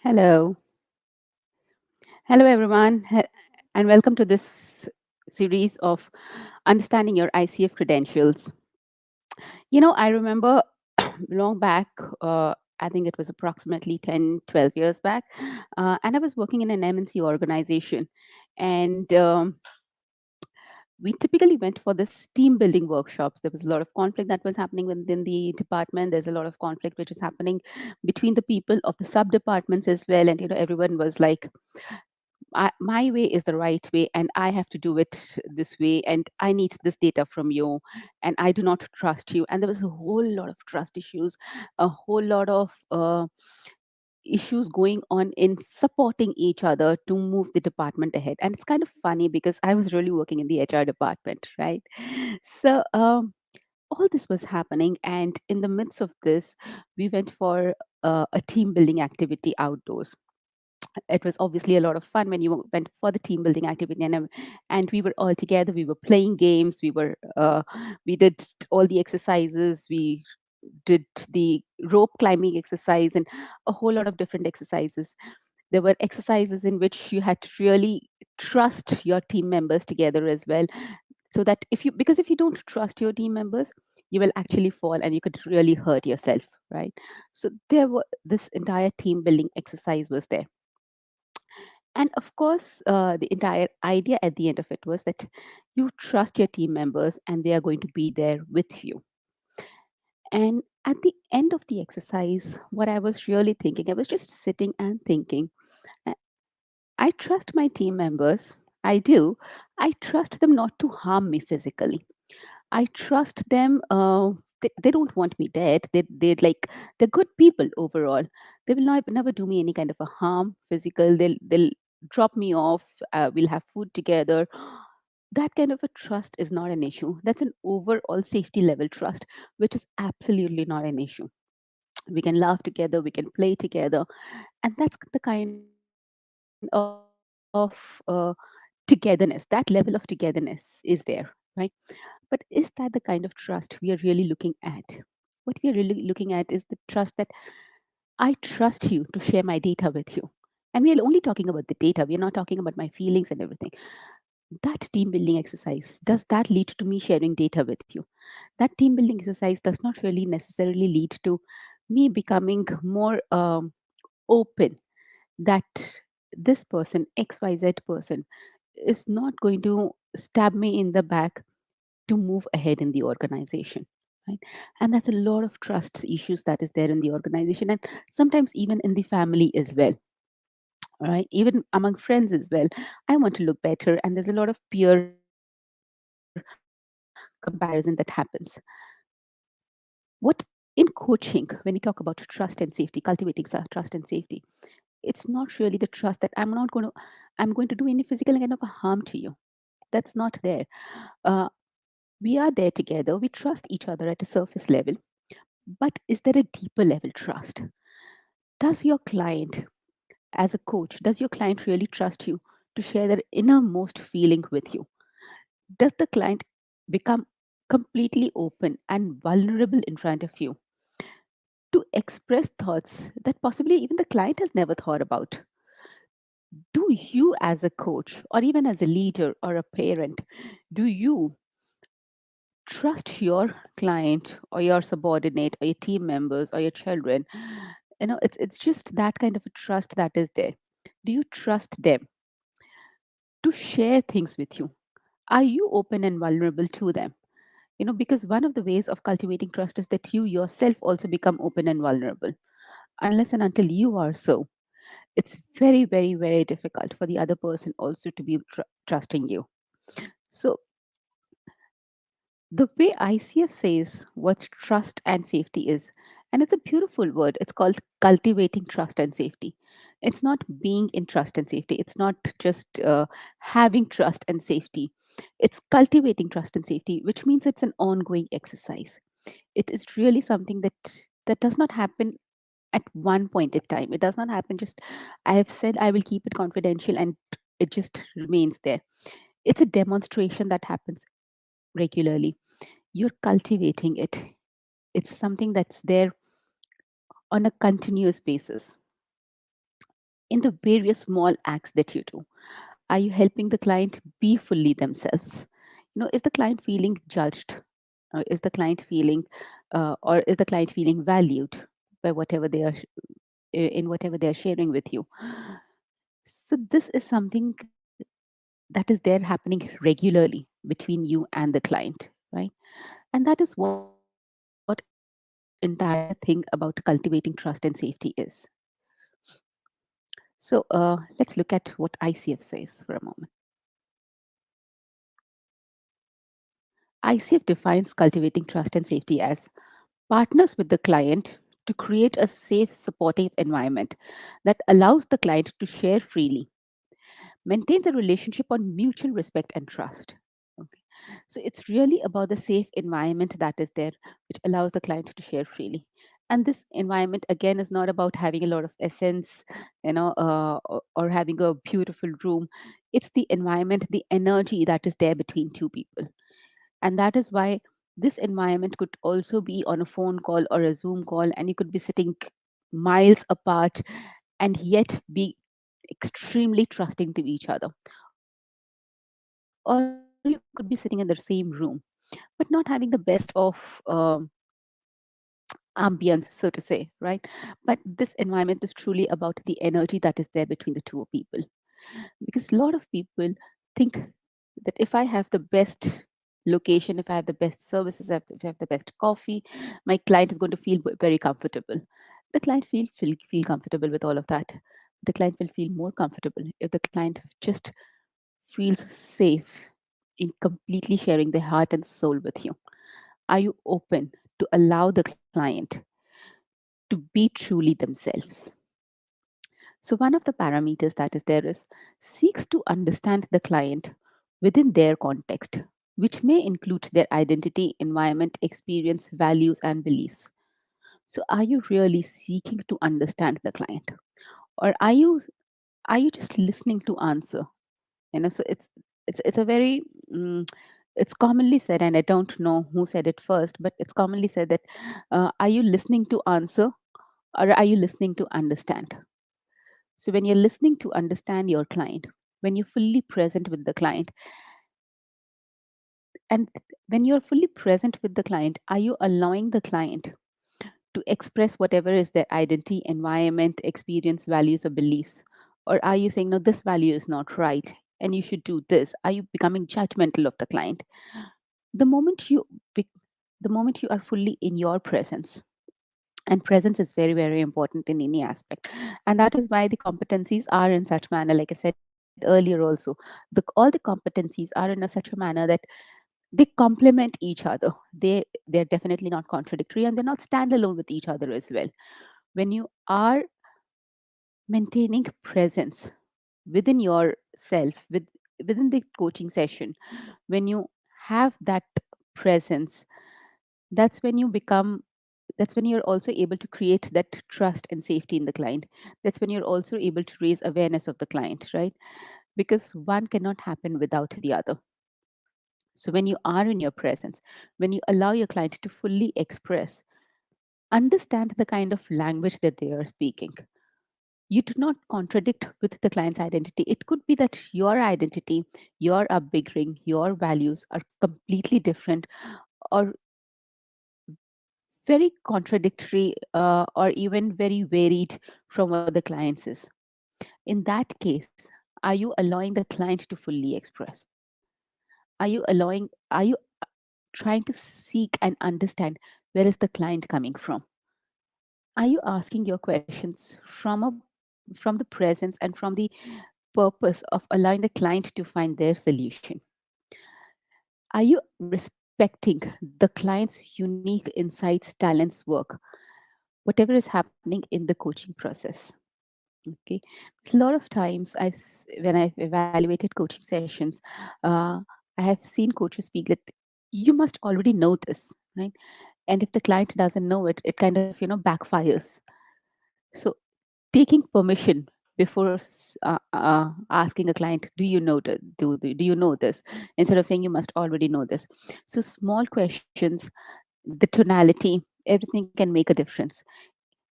Hello. Hello, everyone, and welcome to this series of Understanding Your ICF Credentials. I remember long back, I think it was approximately 10, 12 years back, and I was working in an MNC organization. And we typically went for this team building workshops. There was a lot of conflict that was happening within the department. There's a lot of conflict which is happening between the people of the sub departments as well. And, everyone was like, my way is the right way and I have to do it this way and I need this data from you and I do not trust you. And there was a whole lot of trust issues, a whole lot of issues going on in supporting each other to move the department ahead. And it's kind of funny because I was really working in the HR department, right? So all this was happening, and in the midst of this we went for a team building activity outdoors. It was obviously a lot of fun when you went for the team building activity, and we were all together. We were playing games. We did all the exercises. We did the rope climbing exercise and a whole lot of different exercises. There were exercises in which you had to really trust your team members together as well, so that if you don't trust your team members, you will actually fall and you could really hurt yourself, right? So this entire team building exercise was there. And of course, the entire idea at the end of it was that you trust your team members and they are going to be there with you. And at the end of the exercise, what I was really thinking, I was just sitting and thinking, "I I trust my team members. I do. I trust them not to harm me physically. I trust them. They don't want me dead. They're good people overall. They will never do me any kind of a harm physical. They'll drop me off. We'll have food together. That kind of a trust is not an issue. That's an overall safety level trust, which is absolutely not an issue. We can laugh together. We can play together, and that's the kind of togetherness. That level of togetherness is there, right? But is that the kind of trust we are really looking at? What we are really looking at is the trust that I trust you to share my data with you. And we are only talking about the data. We are not talking about my feelings and everything. That team building exercise, does that lead to me sharing data with you? That team building exercise does not really necessarily lead to me becoming more open that this person, XYZ person, is not going to stab me in the back to move ahead in the organization, right? And that's a lot of trust issues that is there in the organization, and sometimes even in the family as well, right? Even among friends as well. I want to look better, and there's a lot of peer comparison that happens. What in coaching, when we talk about trust and safety, cultivating trust and safety, it's not really the trust that I'm going to do any physical kind of a harm to you. That's not there. uh, we are there together, we trust each other at a surface level, but is there a deeper level trust? Does your client, as a coach, does your client really trust you to share their innermost feeling with you? Does the client become completely open and vulnerable in front of you to express thoughts that possibly even the client has never thought about? Do you, as a coach, or even as a leader or a parent, do you trust your client or your subordinate or your team members or your children? It's just that kind of a trust that is there. Do you trust them to share things with you? Are you open and vulnerable to them? Because one of the ways of cultivating trust is that you yourself also become open and vulnerable. Unless and until you are so, it's very, very, very difficult for the other person also to be trusting you. So, the way ICF says what trust and safety is, and it's a beautiful word, it's called cultivating trust and safety. It's not being in trust and safety, it's not just having trust and safety. It's cultivating trust and safety, which means it's an ongoing exercise. It is really something that does not happen at one point in time. It does not happen just, I have said I will keep it confidential and it just remains there. It's a demonstration that happens regularly. You're cultivating it. It's something that's there on a continuous basis. in the various small acts that you do? Are you helping the client be fully themselves? Is the client feeling judged? Is the client feeling, or is the client feeling valued by whatever they are in whatever they are sharing with you? So this is something that is there happening regularly between you and the client, right? And that is what entire thing about cultivating trust and safety is. So let's look at what ICF says for a moment. ICF defines cultivating trust and safety as partners with the client to create a safe, supportive environment that allows the client to share freely, maintains a relationship on mutual respect and trust. Okay. So it's really about the safe environment that is there, which allows the client to share freely. And this environment again is not about having a lot of essence, or having a beautiful room. It's the environment, the energy that is there between two people. And that is why this environment could also be on a phone call or a Zoom call, and you could be sitting miles apart and yet be extremely trusting to each other. Or you could be sitting in the same room, but not having the best of ambience, so to say, right? But this environment is truly about the energy that is there between the two people. Because a lot of people think that if I have the best location, if I have the best services, if I have the best coffee, my client is going to feel very comfortable. The client feel comfortable with all of that. The client will feel more comfortable if the client just feels safe in completely sharing their heart and soul with you. Are you open to allow the client to be truly themselves? So, one of the parameters that is there is seeks to understand the client within their context, which may include their identity, environment, experience, values, and beliefs. So, are you really seeking to understand the client, or are you just listening to answer? So it's a very it's commonly said, and I don't know who said it first, but it's commonly said that are you listening to answer or are you listening to understand? So when you're listening to understand your client, when you're fully present with the client, and when you're fully present with the client, are you allowing the client to express whatever is their identity, environment, experience, values, or beliefs? Or are you saying, no, this value is not right and you should do this? Are you becoming judgmental of the client? The moment you be- the moment you are fully in your presence, and presence is very, very important in any aspect, and that is why the competencies are in such manner, like I said earlier also, all the competencies are in such a manner that they complement each other. They're definitely not contradictory, and they're not standalone with each other as well. When you are maintaining presence within yourself, within the coaching session, when you have that presence, that's when you become that's when you're also able to create that trust and safety in the client. That's when you're also able to raise awareness of the client, right? Because one cannot happen without the other. So when you are in your presence, when you allow your client to fully express, understand the kind of language that they are speaking, you do not contradict with the client's identity. It could be that your identity, your upbringing, your values are completely different, or very contradictory, or even very varied from what the client's is. In that case, are you allowing the client to fully express? Are you trying to seek and understand where is the client coming from? Are you asking your questions from the presence and from the purpose of allowing the client to find their solution? Are you respecting the client's unique insights, talents, work, whatever is happening in the coaching process? Okay, so a lot of times when I've evaluated coaching sessions, uh, I have seen coaches speak that you must already know this, right? And if the client doesn't know it, it kind of backfires. So taking permission before asking a client, do you know do you know this, instead of saying you must already know this. So small questions, the tonality, everything can make a difference.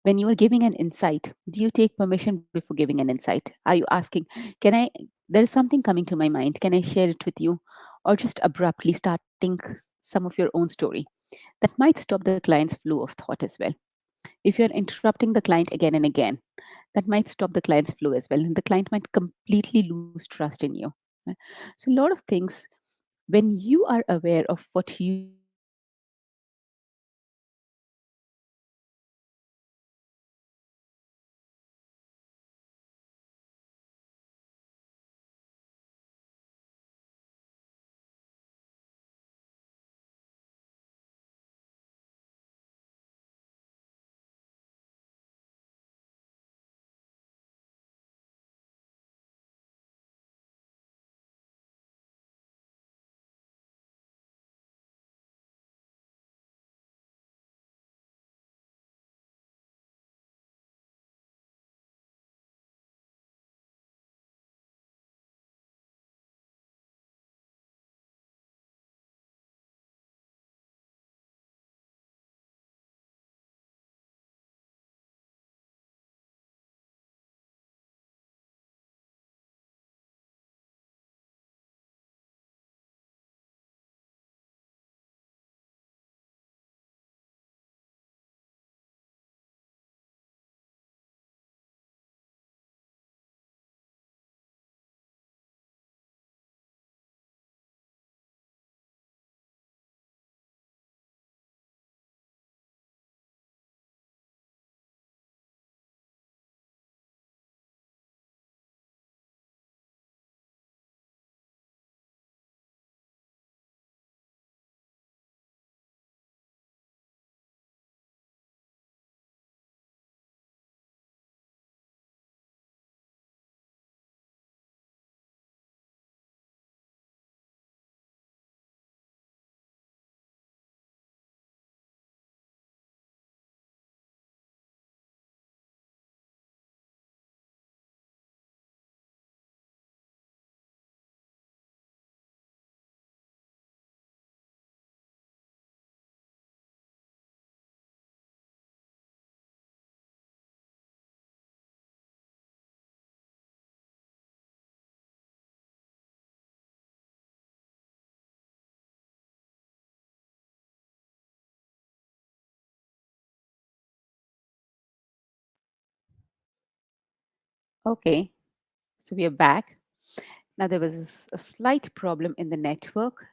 When you are giving an insight, do you take permission before giving an insight? Are you asking, can I, there is something coming to my mind, can I share it with you? Or just abruptly starting some of your own story that might stop the client's flow of thought as well. If you're interrupting the client again and again, that might stop the client's flow as well. And the client might completely lose trust in you. Right? So, a lot of things, when you are aware of what you are doing, when you are aware of what you're saying, when you are aware of what you're doing, when you are aware of what you're doing, okay, so we are back. Now, there was a slight problem in the network.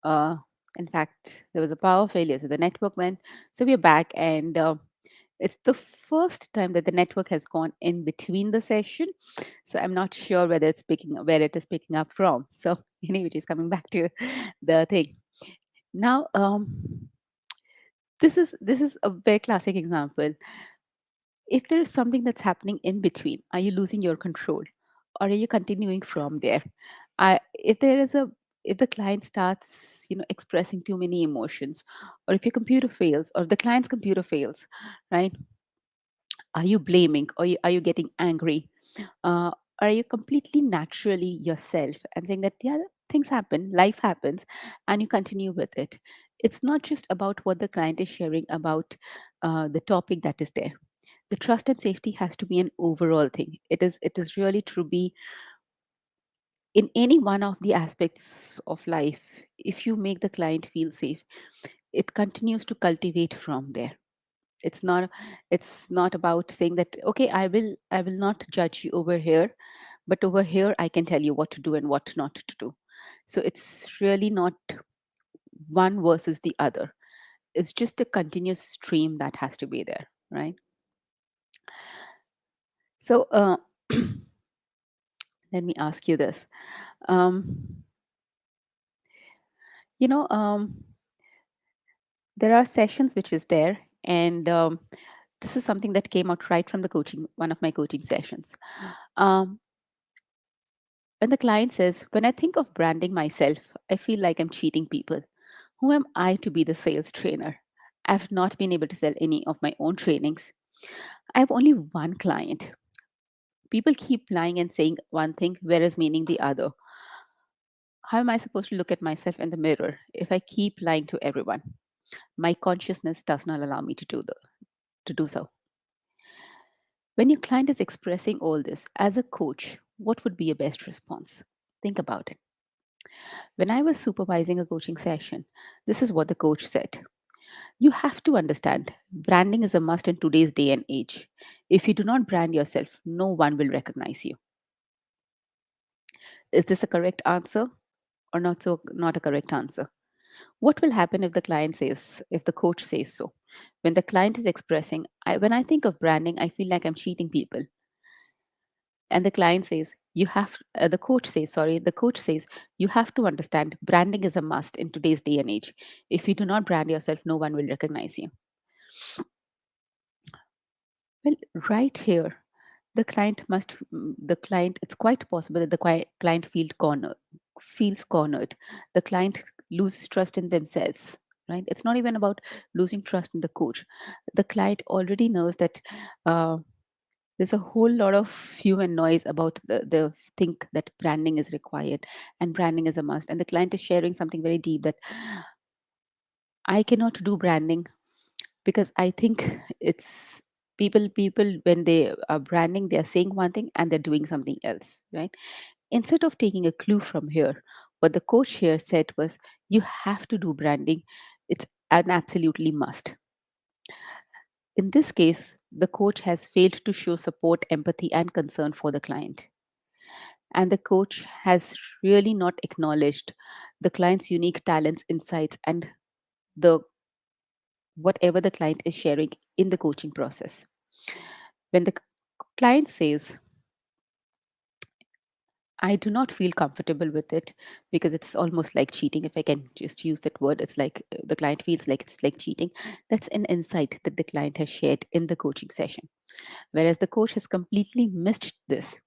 Uh, in fact, there was a power failure, so the network went. So we are back, and it's the first time that the network has gone in between the session. So I'm not sure whether it's picking where it is picking up from. So anyway, just coming back to the thing. Now, this is a very classic example. If there is something that's happening in between, are you losing your control, or are you continuing from there? If there is a, if the client starts, expressing too many emotions, or if your computer fails, or if the client's computer fails, right? Are you blaming, or are you getting angry? uh, are you completely naturally yourself and saying that, yeah, things happen, life happens, and you continue with it? It's not just about what the client is sharing about the topic that is there. The trust and safety has to be an overall thing. It is really to be in any one of the aspects of life. If you make the client feel safe, it continues to cultivate from there. It's not it's not about saying that, okay, I will not judge you over here, but over here I can tell you what to do and what not to do. So it's really not one versus the other. It's just a continuous stream that has to be there, right? So let me ask you this. um, you know there are sessions which is there, and this is something that came out right from the coaching, one of my coaching sessions. um, when the client says, when I think of branding myself, I feel like I'm cheating people. Who am I to be the sales trainer? I've not been able to sell any of my own trainings. I have only one client. People keep lying and saying one thing, whereas meaning the other. How am I supposed to look at myself in the mirror if I keep lying to everyone? My consciousness does not allow me to do so. When your client is expressing all this as a coach, what would be your best response? Think about it. When I was supervising a coaching session, this is what the coach said. You have to understand branding is a must in today's day and age. If you do not brand yourself, no one will recognize you. Is this a correct answer or not a correct answer? What will happen if the client says, if the coach says so? When the client is expressing, when I think of branding, I feel like I'm cheating people. And the client says, the coach says, you have to understand branding is a must in today's day and age. If you do not brand yourself, no one will recognize you. Well, right here, the client, it's quite possible that the client feels cornered. The client loses trust in themselves, right? It's not even about losing trust in the coach. The client already knows that uh, there's a whole lot of human noise about the think that branding is required and branding is a must. And the client is sharing something very deep that I cannot do branding because I think it's people when they are branding, they are saying one thing and they're doing something else, right? Instead of taking a clue from here, what the coach here said was, you have to do branding. It's an absolutely must. In this case, the coach has failed to show support, empathy, and concern for the client. And the coach has really not acknowledged the client's unique talents, insights, and the whatever the client is sharing in the coaching process. When the client says, I do not feel comfortable with it because it's almost like cheating. If I can just use that word, it's like the client feels like it's like cheating. That's an insight that the client has shared in the coaching session. Whereas the coach has completely missed this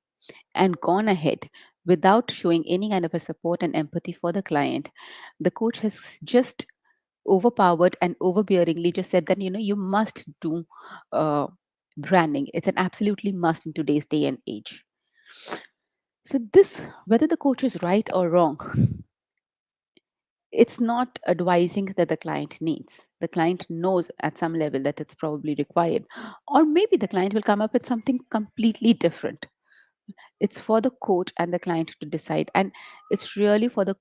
and gone ahead without showing any kind of a support and empathy for the client. The coach has just overpowered and overbearingly just said that, you must do uh, branding. It's an absolutely must in today's day and age. So, this, whether the coach is right or wrong, it's not advising that the client needs. The client knows at some level that it's probably required. Or maybe the client will come up with something completely different. It's for the coach and the client to decide. And it's really for the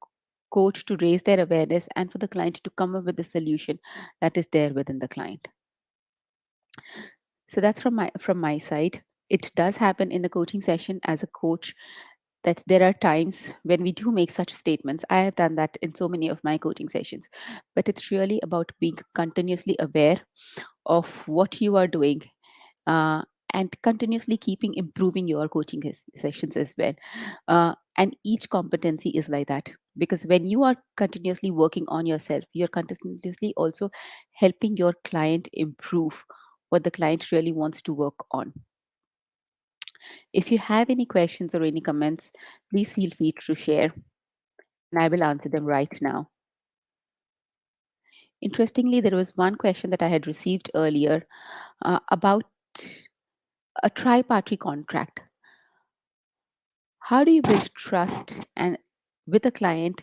coach to raise their awareness and for the client to come up with the solution that is there within the client. So that's from my side. It does happen in the coaching session as a coach that there are times when we do make such statements. I have done that in so many of my coaching sessions. But it's really about being continuously aware of what you are doing, uh, and continuously keeping improving your coaching sessions as well. And each competency is like that, because when you are continuously working on yourself, you're continuously also helping your client improve what the client really wants to work on. If you have any questions or any comments, please feel free to share, and I will answer them right now. Interestingly, there was one question that I had received earlier about a tri-party contract. How do you build trust and with a client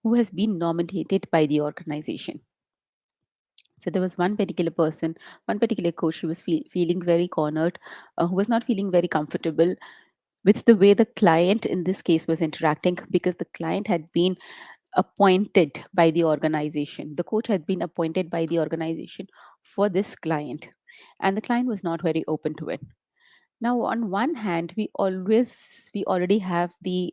who has been nominated by the organization? So there was one particular person, one particular coach who was feeling very cornered, who was not feeling very comfortable with the way the client in this case was interacting, because the client had been appointed by the organization. The coach had been appointed by the organization for this client, and the client was not very open to it. Now, on one hand, we already have the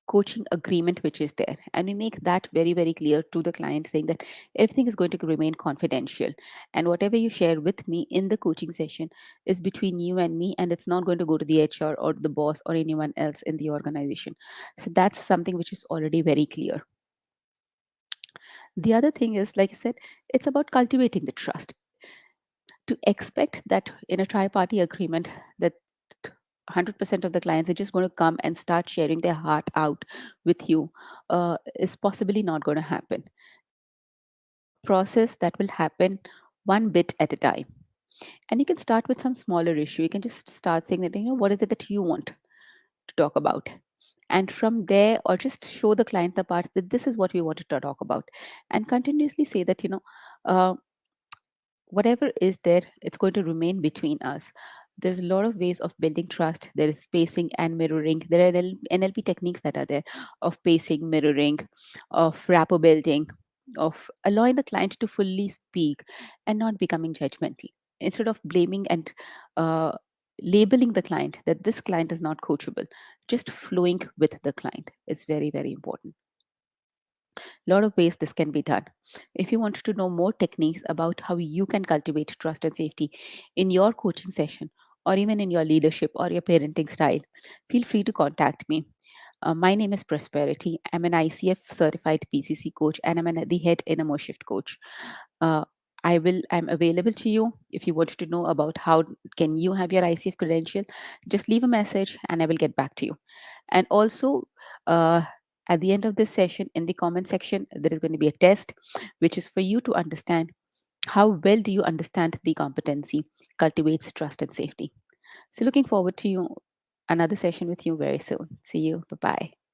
coaching agreement which is there, and we make that very very clear to the client, saying that everything is going to remain confidential, and whatever you share with me in the coaching session is between you and me, and it's not going to go to the HR or the boss or anyone else in the organization. So that's something which is already very clear. The other thing is, like I said, it's about cultivating the trust. To expect that in a tri-party agreement that 100% of the clients are just going to come and start sharing their heart out with you is possibly not going to happen. Process that will happen one bit at a time, and you can start with some smaller issue. You can just start saying that, what is it that you want to talk about, and from there, or just show the client the part that this is what we wanted to talk about, and continuously say that, uh, whatever is there, it's going to remain between us. There's a lot of ways of building trust. There is pacing and mirroring. There are NLP techniques that are there of pacing, mirroring, of rapport building, of allowing the client to fully speak and not becoming judgmental. Instead of blaming and uh, labeling the client that this client is not coachable, just flowing with the client is very, very important. Lot of ways this can be done. If you want to know more techniques about how you can cultivate trust and safety in your coaching session or even in your leadership or your parenting style, feel free to contact me. My name is Prosperity. I'm an ICF certified PCC coach and the head Inner Shift coach. Uh, I'm available to you. If you want to know about how can you have your ICF credential, just leave a message and I will get back to you. And also, uh, at the end of this session, in the comment section, there is going to be a test, which is for you to understand how well do you understand the competency cultivates trust and safety. So looking forward to you another session with you very soon. See you. Bye bye.